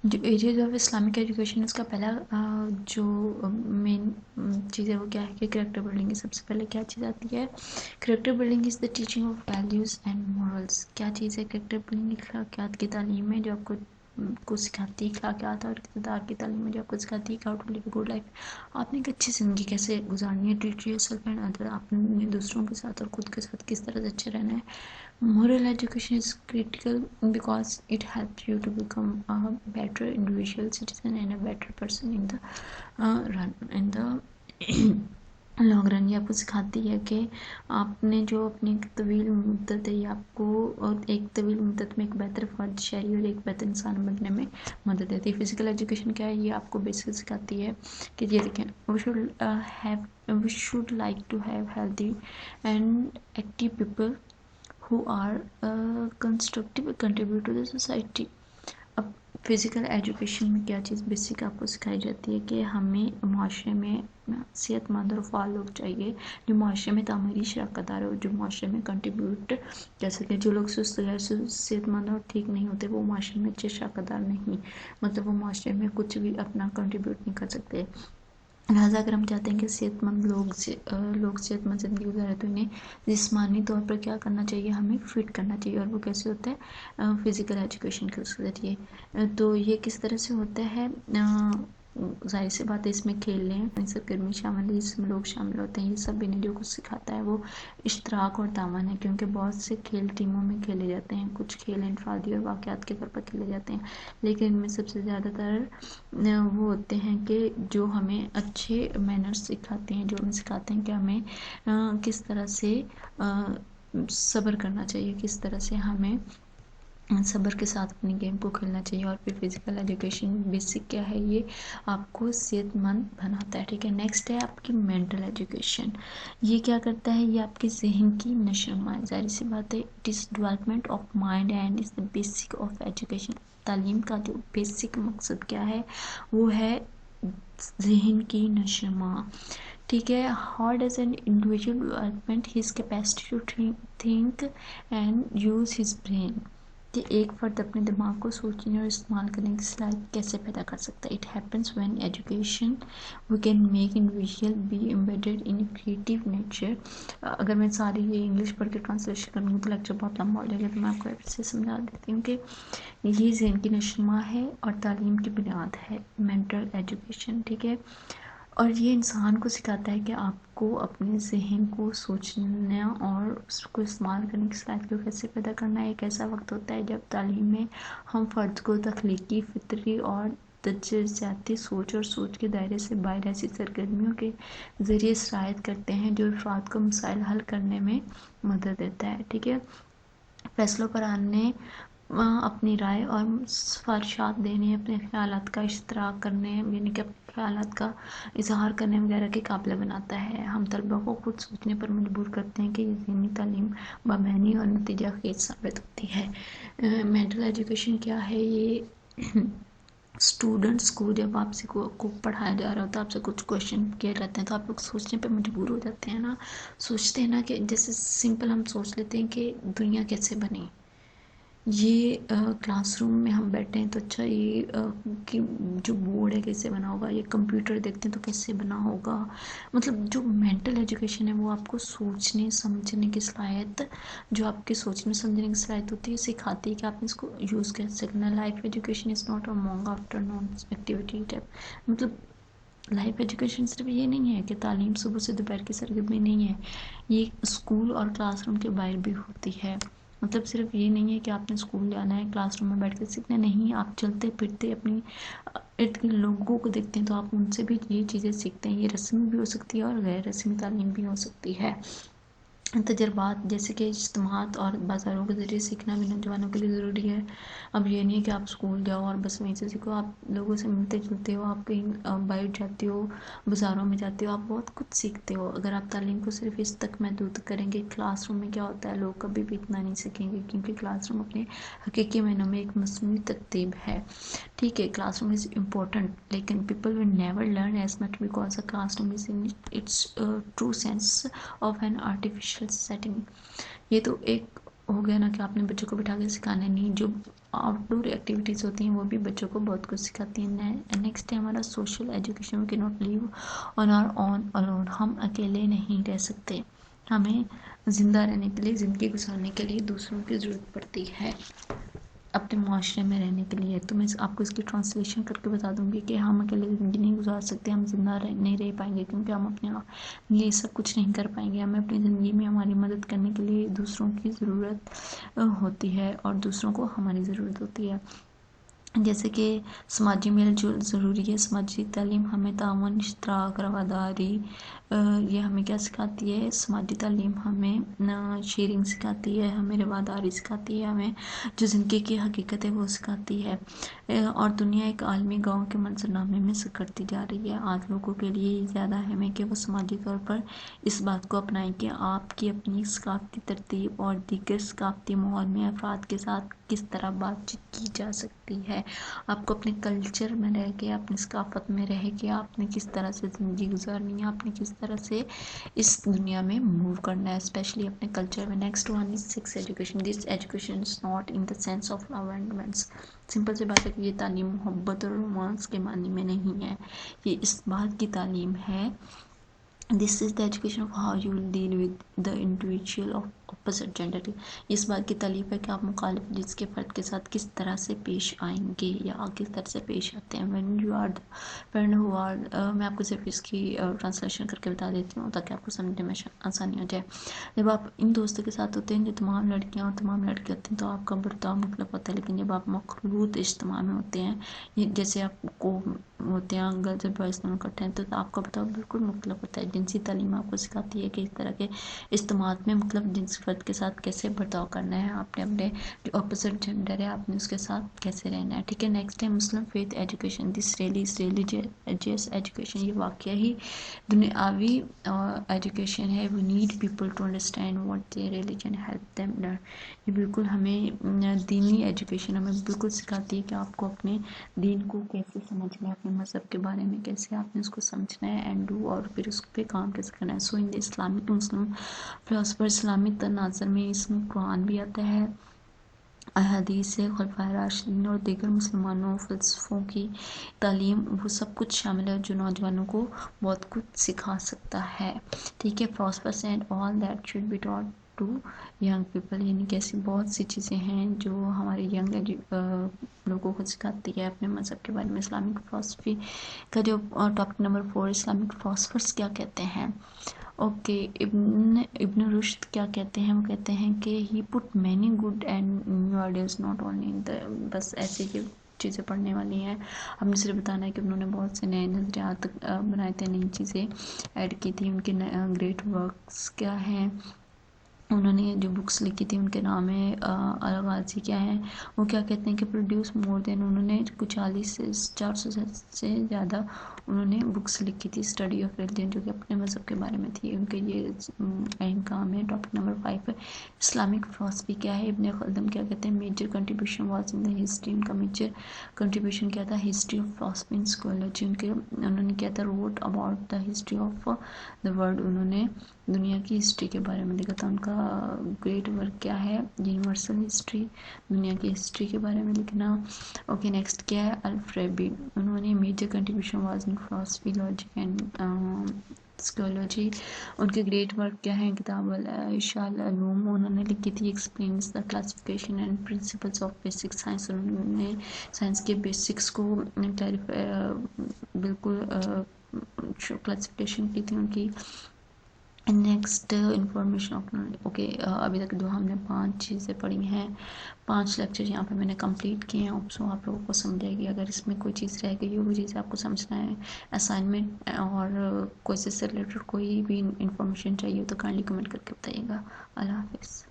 جو areas of Islamic education اس کا پہلا جو مین چیز ہے وہ کیا ہے کہ کریکٹر بلڈنگ ہے. سب سے پہلے کیا چیز آتی ہے؟ Character building is the teaching of values and morals. کیا چیز ہے کریکٹر بلڈنگ؟ اخلاقیات کی تعلیم ہے جو آپ کو سکھاتی ہے اخلاقیات اور کردار کی تعلیم ہے جو آپ کو سکھاتی ہے how to live a good life. آپ نے ایک اچھی زندگی کیسے گزارنی ہے. Treat yourself and other. آپ نے دوسروں کے ساتھ اور خود کے ساتھ کس طرح سے اچھے رہنا ہے. Moral education is critical because it helps you to become a better individual citizen and a better person in the long run. یہ آپ کو سکھاتی ہے کہ آپ نے جو اپنی ایک طویل مدت ہے یہ آپ کو ایک طویل مدت میں ایک بہتر فرد شہری اور ایک بہتر انسان بننے میں مدد دیتی ہے. فزیکل ایجوکیشن کیا ہے؟ یہ آپ کو بیسک سکھاتی ہے کہ یہ دیکھیں we should like to have healthy and active people who are constructive contribute to the society. اب فزیکل ایجوکیشن میں کیا چیز بیسک آپ کو سکھائی جاتی ہے کہ ہمیں معاشرے میں صحت مند اور فعال لوگ چاہیے جو معاشرے میں تعمیری شراکت دار ہو, جو معاشرے میں کنٹریبیوٹ کر سکے. جو لوگ سست غیر صحت مند اور ٹھیک نہیں ہوتے وہ معاشرے میں اچھے شراکت دار نہیں, مطلب وہ معاشرے میں کچھ بھی اپنا کنٹریبیوٹ نہیں کر سکتے. لہٰذا اگر ہم چاہتے ہیں کہ صحت مند لوگ صحت مند زندگی گزارے تو انہیں جسمانی طور پر کیا کرنا چاہیے؟ ہمیں فٹ کرنا چاہیے. اور وہ کیسے ہوتا ہے؟ فزیکل ایجوکیشن کے ذریعے. تو یہ کس طرح سے ہوتا ہے؟ ظاہر سی بات ہے اس میں کھیل ہیں, سرگرمی شامل ہے جس میں لوگ شامل ہوتے ہیں. یہ سب انہیں جو کچھ سکھاتا ہے وہ اشتراک اور تعاون ہے, کیونکہ بہت سے کھیل ٹیموں میں کھیلے جاتے ہیں. کچھ کھیل انفرادی اور واقعات کے طور پر کھیلے جاتے ہیں, لیکن ان میں سب سے زیادہ تر وہ ہوتے ہیں کہ جو ہمیں اچھے مینرز سکھاتے ہیں, جو ہمیں سکھاتے ہیں کہ ہمیں کس طرح سے صبر کرنا چاہیے, کس طرح سے ہمیں صبر کے ساتھ اپنی گیم کو کھیلنا چاہیے. اور پھر فزیکل ایجوکیشن بیسک کیا ہے؟ یہ آپ کو صحت مند بناتا ہے. ٹھیک ہے, نیکسٹ ہے آپ کی مینٹل ایجوکیشن. یہ کیا کرتا ہے؟ یہ آپ کے ذہن کی نشوونما ہے. ظاہر سی بات ہے it is development of mind and is the basic of education. تعلیم کا جو بیسک مقصد کیا ہے وہ ہے ذہن کی نشوونما. ٹھیک ہے, how does an individual development his capacity to think and use his brain. کہ ایک فرد اپنے دماغ کو سوچنے اور استعمال کرنے کی صلاحیت کیسے پیدا کر سکتا ہے. It happens when education we can make individual be embedded in creative nature. اگر میں ساری یہ انگلش پڑھ کے ٹرانسلیشن کروں گی تو لیکچر بہت لمبا ہو جائے گا, تو میں آپ کو ایسے سمجھا دیتی ہوں کہ یہ ذہن کی نشوونما ہے اور تعلیم کی بنیاد ہے مینٹل ایجوکیشن. ٹھیک ہے, اور یہ انسان کو سکھاتا ہے کہ آپ کو اپنے ذہن کو سوچنا اور اس کو استعمال کرنے کی صلاحیت کو کیسے پیدا کرنا ہے. ایک ایسا وقت ہوتا ہے جب تعلیم میں ہم فرد کو تخلیقی, فطری اور تجزیاتی سوچ اور سوچ کے دائرے سے باہر ایسی سرگرمیوں کے ذریعے صلاحیت کرتے ہیں جو افراد کو مسائل حل کرنے میں مدد دیتا ہے. ٹھیک ہے, فیصلوں پر آنے, اپنی رائے اور سفارشات دینے, اپنے خیالات کا اشتراک کرنے یعنی کہ اپنے خیالات کا اظہار کرنے وغیرہ کے قابل بناتا ہے. ہم طلبہ کو خود سوچنے پر مجبور کرتے ہیں کہ یہ ذہنی تعلیم بامعنی اور نتیجہ خیز ثابت ہوتی ہے. مینٹل ایجوکیشن کیا ہے؟ یہ اسٹوڈنٹس کو جب آپ سے کو پڑھایا جا رہا ہوتا ہے, آپ سے کچھ کوشچن کیے رہتے ہیں تو آپ لوگ سوچنے پہ مجبور ہو جاتے ہیں نا. سوچتے ہیں نا کہ جیسے سمپل ہم سوچ لیتے ہیں کہ دنیا کیسے بنی. یہ کلاس روم میں ہم بیٹھے ہیں تو اچھا یہ کہ جو بورڈ ہے کیسے بنا ہوگا, یہ کمپیوٹر دیکھتے ہیں تو کیسے بنا ہوگا. مطلب جو مینٹل ایجوکیشن ہے وہ آپ کو سوچنے سمجھنے کی صلاحیت, جو آپ کے سوچنے سمجھنے کی صلاحیت ہوتی ہے سکھاتی ہے کہ آپ نے اس کو یوز کیسے کرنا ہے. Life education is not a مونگ آفٹر نون ایکٹیویٹی ٹائپ. مطلب لائف ایجوکیشن صرف یہ نہیں ہے کہ تعلیم صبح سے دوپہر کی سرگرمی نہیں ہے, یہ اسکول اور کلاس روم کے باہر بھی ہوتی ہے. مطلب صرف یہ نہیں ہے کہ آپ نے اسکول جانا ہے کلاس روم میں بیٹھ کے سیکھنا نہیں, آپ چلتے پھرتے اپنی ارد گرد لوگوں کو دیکھتے ہیں تو آپ ان سے بھی یہ چیزیں سیکھتے ہیں. یہ رسمی بھی ہو سکتی ہے اور غیر رسمی تعلیم بھی ہو سکتی ہے. تجربات جیسے کہ اجتماعات اور بازاروں کے ذریعے سیکھنا بھی نوجوانوں کے لیے ضروری ہے. اب یہ نہیں ہے کہ آپ اسکول جاؤ اور بس وہیں سے سیکھو, آپ لوگوں سے ملتے جلتے ہو, آپ کہیں باہر جاتے ہو, بازاروں میں جاتے ہو, آپ بہت کچھ سیکھتے ہو. اگر آپ تعلیم کو صرف اس تک محدود کریں گے کلاس روم میں کیا ہوتا ہے, لوگ کبھی بھی اتنا نہیں سیکھیں گے, کیونکہ کلاس روم اپنے حقیقی معنوں میں ایک مصنوعی ترتیب ہے. ٹھیک ہے, کلاس روم از امپورٹنٹ لیکن people will never learn as much because a classroom is in its true sense of an artificial setting. یہ تو ایک ہو گیا نا کہ آپ نے بچوں کو بٹھا کے سکھانا نہیں, جو آؤٹ ڈور ایکٹیویٹیز ہوتی ہیں وہ بھی بچوں کو بہت کچھ سکھاتی ہیں. نیکسٹ ہے ہمارا social education. We can not live on our own alone. ہم اکیلے نہیں رہ سکتے, ہمیں زندہ رہنے کے لیے, زندگی گزارنے کے لیے دوسروں کی ضرورت پڑتی ہے اپنے معاشرے میں رہنے کے لیے. تو میں آپ کو اس کی ٹرانسلیشن کر کے بتا دوں گی کہ ہم اکیلے زندگی نہیں گزار سکتے, ہم زندہ نہیں رہ پائیں گے, کیونکہ ہم اپنے لیے سب کچھ نہیں کر پائیں گے. ہمیں اپنی زندگی میں ہماری مدد کرنے کے لیے دوسروں کی ضرورت ہوتی ہے اور دوسروں کو ہماری ضرورت ہوتی ہے. جیسے کہ سماجی میل جول ضروری ہے. سماجی تعلیم ہمیں تعاون, اشتراک, رواداری, یہ ہمیں کیا سکھاتی ہے؟ سماجی تعلیم ہمیں شیئرنگ سکھاتی ہے, ہمیں رواداری سکھاتی ہے, ہمیں جو زندگی کی حقیقت ہے وہ سکھاتی ہے. اور دنیا ایک عالمی گاؤں کے منظرنامے میں سکڑتی جا رہی ہے. آج لوگوں کے لیے یہ زیادہ اہم ہے کہ وہ سماجی طور پر اس بات کو اپنائیں کہ آپ کی اپنی ثقافتی ترتیب اور دیگر ثقافتی ماحول میں افراد کے ساتھ کس طرح بات چیت کی جا سکتی ہے. آپ کو اپنے کلچر میں رہ کے, اپنی ثقافت میں رہ کے آپ نے کس طرح سے زندگی گزارنی ہے, آپ نے کس طرح سے اس دنیا میں موو کرنا ہے, اسپیشلی اپنے کلچر میں. Next one is sex education. This education is not in the sense of love and romance. Simple سی بات ہے کہ یہ تعلیم محبت اور رومانس کے معنی میں نہیں ہے, یہ اس بات کی تعلیم ہے. This is the education of how you will deal with the individual of opposite gender. اس بات کی تعلیم ہے کہ آپ مخالف جنس کے فرد کے ساتھ کس طرح سے پیش آئیں گے یا کس طرح سے پیش آتے ہیں. when you are the parent who are میں آپ کو صرف اس کی ٹرانسلیشن کر کے بتا دیتی ہوں تاکہ آپ کو سمجھنے میں آسانی ہو جائے. جب آپ ان دوستوں کے ساتھ ہوتے ہیں جو تمام لڑکیاں اور تمام لڑکے ہوتے ہیں تو آپ کا برتاؤ مختلف ہوتا ہے, لیکن جب آپ مخلوط اجتماع میں ہوتے ہیں, جیسے آپ کو ہوتے ہیں گرلز اور بوائز دونوں اکٹھے ہیں, تو آپ کا برتاؤ بالکل مختلف ہوتا ہے. جنسی تعلیم آپ کو سکھاتی ہے کہ اس طرح کے اجتماعات میں مختلف جنس فرد کے ساتھ کیسے برتاؤ کرنا ہے, آپ نے اپنے جو اپوزٹ جینڈر ہے آپ نے اس کے ساتھ کیسے رہنا ہے. ٹھیک ہے. نیکسٹ ہے Muslim faith education. This religious education. یہ واقعہ ہی دنیاوی ایجوکیشن ہے. We need people to understand what their religion help them learn. یہ بالکل ہمیں دینی ایجوکیشن ہمیں بالکل سکھاتی ہے کہ آپ کو اپنے دین کو کیسے سمجھنا ہے, اپنے مذہب کے بارے میں کیسے آپ نے اس کو سمجھنا ہے اینڈ ڈو, اور پھر اس پہ کام کیسے کرنا ہے. سو ان دا اسلامک مسلم فلاسفر. اسلامی تناظر میں اس میں قرآن بھی آتا ہے, احادیث سے, خلفائے راشدین اور دیگر مسلمانوں فلسفوں کی تعلیم, وہ سب کچھ شامل ہے جو نوجوانوں کو بہت کچھ سکھا سکتا ہے. ٹھیک ہے. Philosophers and all that should be taught to young people. یعنی کہ ایسی بہت سی چیزیں ہیں جو ہمارے ینگ لوگوں کو سکھاتی ہے اپنے مذہب کے بارے میں. اسلامک فلسفی کا جو ٹاپک نمبر 4, اسلامک فلاسفرز کیا کہتے ہیں. اوکے. ابن رشد کیا کہتے ہیں؟ وہ کہتے ہیں کہ he put many good and new ideas not only in the, بس ایسے ہی چیزیں پڑھنے والی ہیں, ہم نے صرف بتانا ہے کہ انہوں نے بہت سے نئے نظریات بنائے تھے, نئی چیزیں ایڈ کی تھی. ان کے گریٹ ورکس کیا ہیں, انہوں نے جو بکس لکھی تھی ان کے نام ہے. الغازی کیا ہیں, وہ کیا کہتے ہیں کہ پروڈیوس مور دین, انہوں نے کچھ 400 سے زیادہ انہوں نے بکس لکھی تھی اسٹڈی آف ریلیجن, جو کہ اپنے مذہب کے بارے میں تھی. ان کے یہ اہم کام ہے. ٹاپک نمبر 5 ہے اسلامک فلسفی کیا ہے. ابن خلدم کیا کہتے ہیں, major contribution was in the history. ان کا میجر کنٹریبیوشن کیا تھا, ہسٹری آف فلسفی اینڈ سکولوجی. انہوں نے کیا تھا, wrote about the history of the world. انہوں نے دنیا کی ہسٹری کے بارے میں لکھا تھا. ان کا گریٹ ورک کیا ہے, یونیورسل ہسٹری, دنیا کی ہسٹری کے بارے میں لکھنا. اوکے. نیکسٹ کیا ہے, الفریبی. انہوں نے میجر کنٹریبیوشن واز ان فلسفی, لاجک اینڈ سکولوجی. ان کے گریٹ ورک کیا ہے, کتاب اشال علوم انہوں نے لکھی تھی. Explains the classification and principles of basic science. انہوں نے سائنس کے بیسکس کو بالکل کلاسیفیکیشن کی تھی ان کی. Next information. اوکے. ابھی تک جو ہم نے 5 چیزیں پڑھی ہیں, 5 لیکچر یہاں پہ میں نے کمپلیٹ کیے ہیں. سو آپ لوگوں کو سمجھ آئے گی. اگر اس میں کوئی چیز رہ گئی وہ چیز آپ کو سمجھنا ہے, اسائنمنٹ اور کوئی سے ریلیٹڈ کوئی بھی انفارمیشن چاہیے تو کائنڈلی کمنٹ کر کے بتائیے گا. اللہ حافظ.